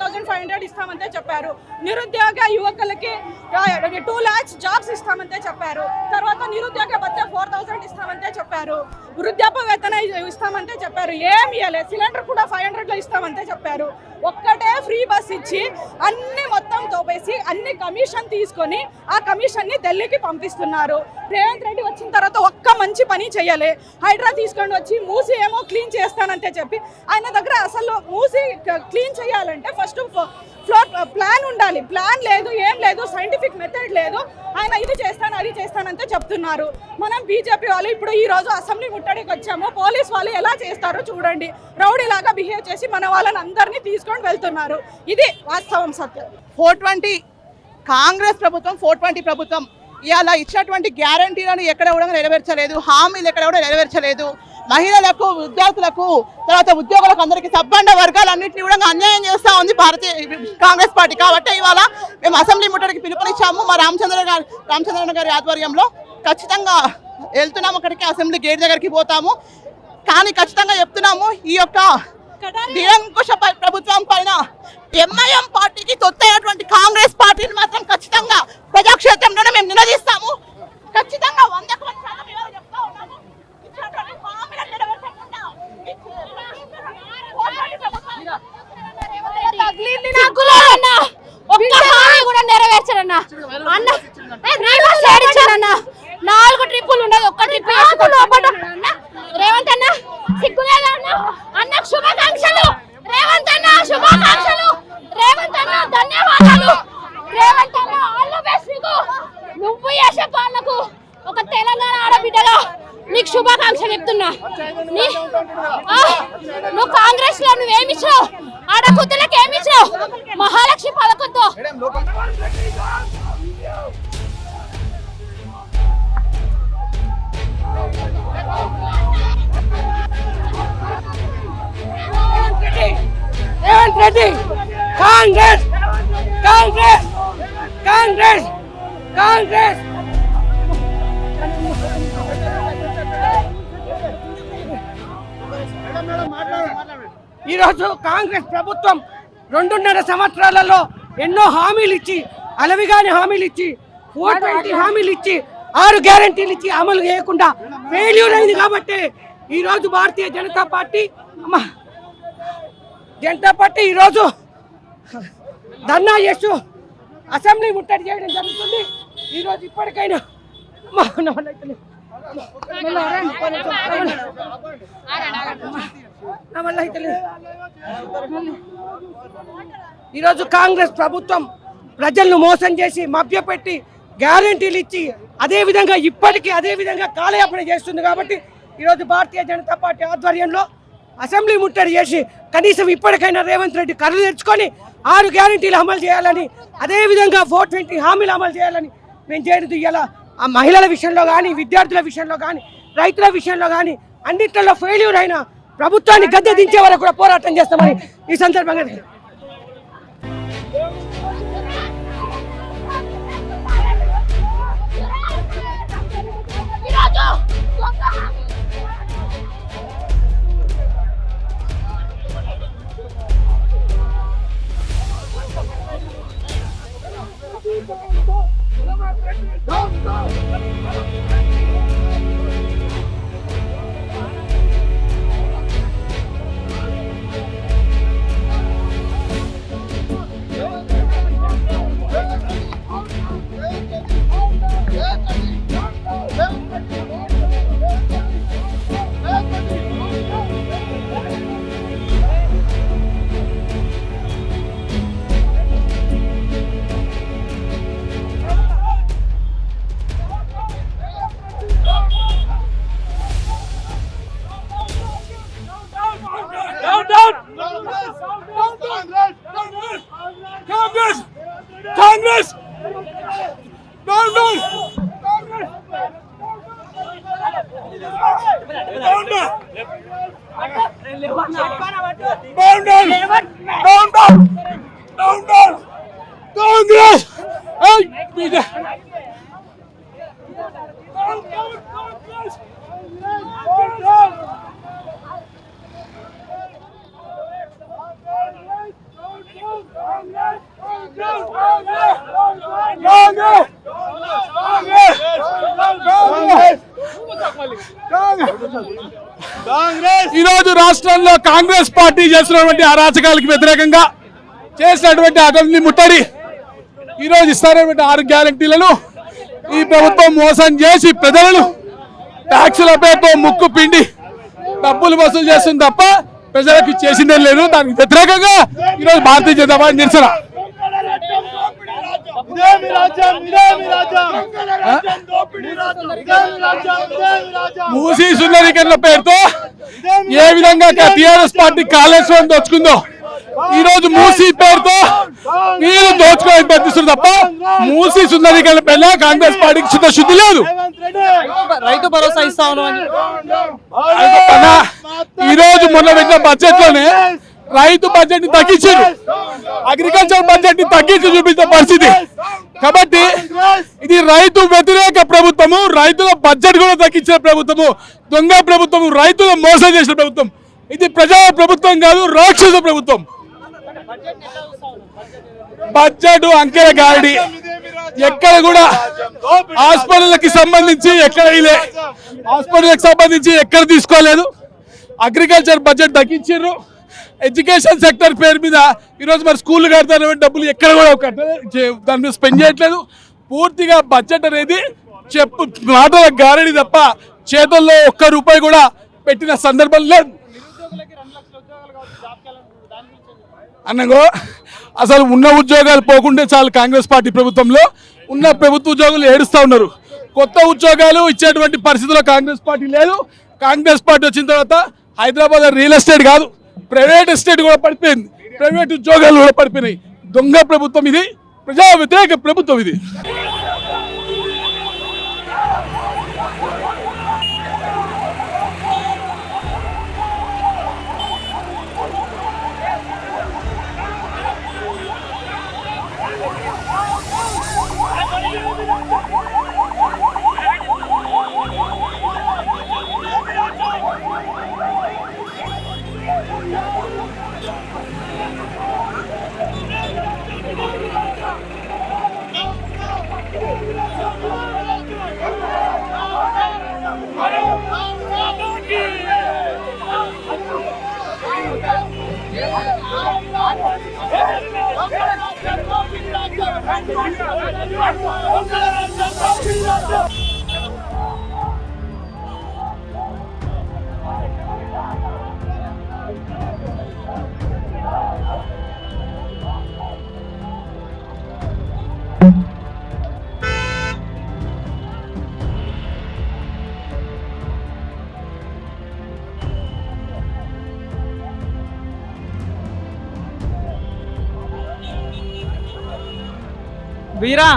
4500 ఇస్తామంటే చెప్పారు. నిరుద్యోగ యువకులకి 2 lakhs జాబ్స్ ఇస్తామంటే చెప్పారు. తర్వాత నిరుద్యోగ భత్య 4000 ఇస్తామంటే చెప్పారు. వృద్ధాప్య వేతన ఇస్తామంటే చెప్పారు. ఏమి ఇవ్వలేదు. సిలిండర్ కూడా 500లో ఇస్తామంటే చెప్పారు. ఒక్కటే ఫ్రీ బస్ ఇచ్చి అన్ని మొత్తం తోపేసి అన్ని కమిషన్ తీసుకొని ఆ కమిషన్ని ఢిల్లీకి పంపిస్తున్నారు. రేవంత్ రెడ్డి వచ్చిన తర్వాత ఒక్క మంచి పని చేయలే. హైడ్రా తీసుకొని వచ్చి మూసి ఏమో క్లీన్ చేస్తానంటే చెప్పి ఆయన దగ్గర అసలు మూసి క్లీన్ చేయాలంటే ఫస్ట్ ఫ్లోర్ ప్లాన్ ఉండాలి. ప్లాన్ లేదు, ఏం లేదు, సైంటిఫిక్ మెథడ్ లేదు. ఆయన ఇది చేస్తాను అది చేస్తానంటే చెప్తున్నారు. మనం బీజేపీ వాళ్ళు ఇప్పుడు ఈ రోజు అసెంబ్లీ ముట్టడికి వచ్చాము. పోలీస్ వాళ్ళు ఎలా చేస్తారో చూడండి. రౌడీ లాగా బిహేవ్ చేసి మన వాళ్ళని అందరినీ తీసుకొని వెళ్తున్నారు. ఇది వాస్తవం, సత్యం. 420 కాంగ్రెస్ ప్రభుత్వం, 420 ప్రభుత్వం ఇవాళ ఇచ్చినటువంటి గ్యారంటీలను ఎక్కడ కూడా నెరవేర్చలేదు. హామీలు ఎక్కడ కూడా నెరవేర్చలేదు. మహిళలకు, విద్యార్థులకు, తర్వాత ఉద్యోగులకు, అందరికీ సబ్బండ వర్గాలన్నింటినీ కూడా అన్యాయం చేస్తూ ఉంది భారతీయ కాంగ్రెస్ పార్టీ. కాబట్టి ఇవాళ మేము అసెంబ్లీ ముట్టడికి పిలుపునిచ్చాము. మా రామచంద్రన్ గారి ఆధ్వర్యంలో ఖచ్చితంగా వెళ్తున్నాము. అక్కడికి అసెంబ్లీ గేట్ దగ్గరికి పోతాము. కానీ ఖచ్చితంగా చెప్తున్నాము, ఈ యొక్క నిరంకుశ ప్రభుత్వం పైన ఎంఐఎం పార్టీకి తొత్తైనటువంటి కాంగ్రెస్ పార్టీని మాత్రం ఖచ్చితంగా ప్రజాక్షేత్రంలోనే మేము నిలదీస్తాము. ఖచ్చితంగా 100కు 100% చెప్తా ఉన్నాము. నెరవేర్చారన్నా అన్న 4 ట్రిప్పులు ఉండదు, ఒక్క ట్రిప్ రేవంత్ అన్న సిగ్గులేదా అన్నకు శుభాకాంక్షలు. రేవంత్ అన్న శుభాకాంక్షలు. రేవంత్ అన్న ధన్యవాదాలు. రేవంత్ అన్న ఆల్ ది బెస్ట్. నువ్వు చేసే పాలకు ఒక తెలంగాణ ఆడబిడ్డగా నీకు శుభాకాంక్షలు చెప్తున్నా. నువ్వు కాంగ్రెస్ లో నువ్వేమిచ్చావు? ఆడకూతులకు ఏమిచ్చావు? మహాలక్ష్మి పథకంతో రేవంత్ రెడ్డి కాంగ్రెస్ కాంగ్రెస్ కాంగ్రెస్ కాంగ్రెస్ ఈరోజు కాంగ్రెస్ ప్రభుత్వం 2.5 సంవత్సరాలలో ఎన్నో హామీలు ఇచ్చి, అలవిగాని హామీలు ఇచ్చి, 420 హామీలు ఇచ్చి, 6 గ్యారంటీలు ఇచ్చి అమలు చేయకుండా ఫెయిల్యూర్ అయింది. కాబట్టి ఈరోజు భారతీయ జనతా పార్టీ ఈరోజు ధర్నా చేస్తూ అసెంబ్లీ ముట్టడి చేయడం జరుగుతుంది. ఈరోజు ఇప్పటికైనా ఈరోజు కాంగ్రెస్ ప్రభుత్వం ప్రజలను మోసం చేసి మభ్యపెట్టి గ్యారంటీలు ఇచ్చి అదేవిధంగా ఇప్పటికీ అదేవిధంగా కాలయాపన చేస్తుంది. కాబట్టి ఈరోజు భారతీయ జనతా పార్టీ ఆధ్వర్యంలో అసెంబ్లీ ముట్టడి చేసి కనీసం ఇప్పటికైనా రేవంత్ రెడ్డి కళ్ళు తెచ్చుకొని 6 గ్యారంటీలు అమలు చేయాలని, అదేవిధంగా 420 హామీలు అమలు చేయాలని మేము చేయడం. ఇలా ఆ మహిళల విషయంలో కానీ, విద్యార్థుల విషయంలో కానీ, రైతుల విషయంలో కానీ అన్నింటిలో ఫెయిల్యూర్ అయిన ప్రభుత్వాన్ని గద్దె దించే వరకు కూడా పోరాటం చేస్తామని ఈ సందర్భంగా Congress! ఈ రోజు రాష్ట్రంలో కాంగ్రెస్ పార్టీ చేస్తున్నటువంటి అరాచకాలకు వ్యతిరేకంగా చేసినటువంటి అటెంప్ట్ ముట్టడి ఈ రోజు ఇస్తారన్నటువంటి 6 గ్యారెంటీలను ఈ ప్రభుత్వం మోసం చేసి ప్రజలను ట్యాక్సుల పేరుతో ముక్కు పిండి డబ్బులు వసూలు చేస్తుంది తప్ప ప్రజలకు చేసిందే లేదు. దానికి వ్యతిరేకంగా ఈరోజు భారతీయ జనతా పార్టీ నిరసన. మూసీ సుందరీకరణ పేరుతో ఏ విధంగా టిఆర్ఎస్ పార్టీ కాళేశ్వరం దోచుకుందో ఈ రోజు మూసీ పేరుతో మీరు దోచుకోవడానికి ప్రయత్నిస్తుంది తప్ప మూసీ సుందరీకరణ పేరులో కాంగ్రెస్ పార్టీకి చిత్తశుద్ధి లేదు. రైతు భరోసా ఇస్తా ఉన్నామని ఈ రోజు మొన్న పెట్టిన బడ్జెట్ లోనే రైతు బడ్జెట్ ని తగ్గించారు, అగ్రికల్చర్ బడ్జెట్ ని తగ్గించి చూపించిన పరిస్థితి. కాబట్టి ఇది రైతు వ్యతిరేక ప్రభుత్వము, రైతుల బడ్జెట్ కూడా తగ్గించిన ప్రభుత్వము, దొంగ ప్రభుత్వము, రైతులను మోసం చేసిన ప్రభుత్వం. ఇది ప్రజా ప్రభుత్వం కాదు, రాక్షస ప్రభుత్వం. బడ్జెట్ అంకెల గాడి ఎక్కడ కూడా హాస్పిటల్కి సంబంధించి ఎక్కడ తీసుకోలేదు. అగ్రికల్చర్ బడ్జెట్ తగ్గించారు. ఎడ్యుకేషన్ సెక్టర్ పేరు మీద ఈరోజు మరి స్కూల్ కడతారు డబ్బులు ఎక్కడ కూడా దాని మీద స్పెండ్ చేయట్లేదు. పూర్తిగా బడ్జెట్ అనేది మాటల గారడి తప్ప చేతుల్లో ఒక్క రూపాయి కూడా పెట్టిన సందర్భం లేదు. అన్నగో అసలు ఉన్న ఉద్యోగాలు పోకుంటే చాలు. కాంగ్రెస్ పార్టీ ప్రభుత్వంలో ఉన్న ప్రభుత్వ ఉద్యోగులు ఏడుస్తూ ఉన్నారు. కొత్త ఉద్యోగాలు ఇచ్చేటువంటి పరిస్థితిలో కాంగ్రెస్ పార్టీ లేదు. కాంగ్రెస్ పార్టీ వచ్చిన తర్వాత హైదరాబాద్ రియల్ ఎస్టేట్ కాదు, ప్రైవేట్ ఎస్టేట్ కూడా పడిపోయింది, ప్రైవేట్ ఉద్యోగాలు కూడా పడిపోయినాయి. దొంగ ప్రభుత్వం ఇది, ప్రజా వ్యతిరేక ప్రభుత్వం ఇది. వీరా